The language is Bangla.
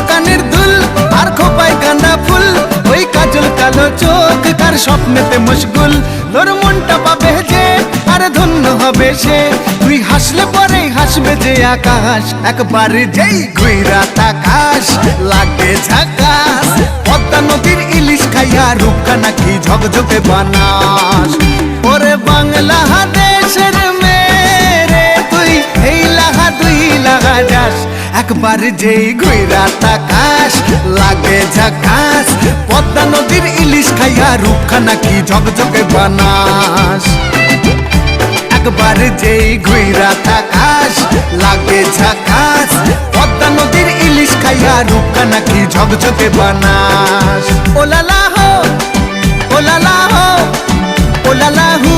কানের দুল আর খোপায় গাঁদা ফুল, ওই কাজল কালো চোখ কার স্বপ্নেতে মশগুল। তোর মনটা পাবে যে আর ধন্য হবে সে, তুই হাসলে পরে হাসবে যে আকাশ। একবার যেই ঘুইরা তাকাস লাগে ঝাকাস, পদ্মা নদীর ইলিশ খাইয়া রূপকা নাকি ঝকঝকে বানাস। ওরে বাংলা দেশের মেরে তুই এই লাগা দুই লাগা যাস, একবার যেই ঘুইরা তাকাস লাগে ঝাকাস, পদ্মা নদীর ইলিশ খাইয়া রূপকা নাকি ঝকঝকে বানাস। একবার যেই ঘুইরা তাকাস লাগে ঝাকাস, পদ্মা নদীর ইলিশ খাইয়া রূপকা নাকি ঝকঝকে বানাস। ও লালা হো, ও লালা হো, ও লালা হু।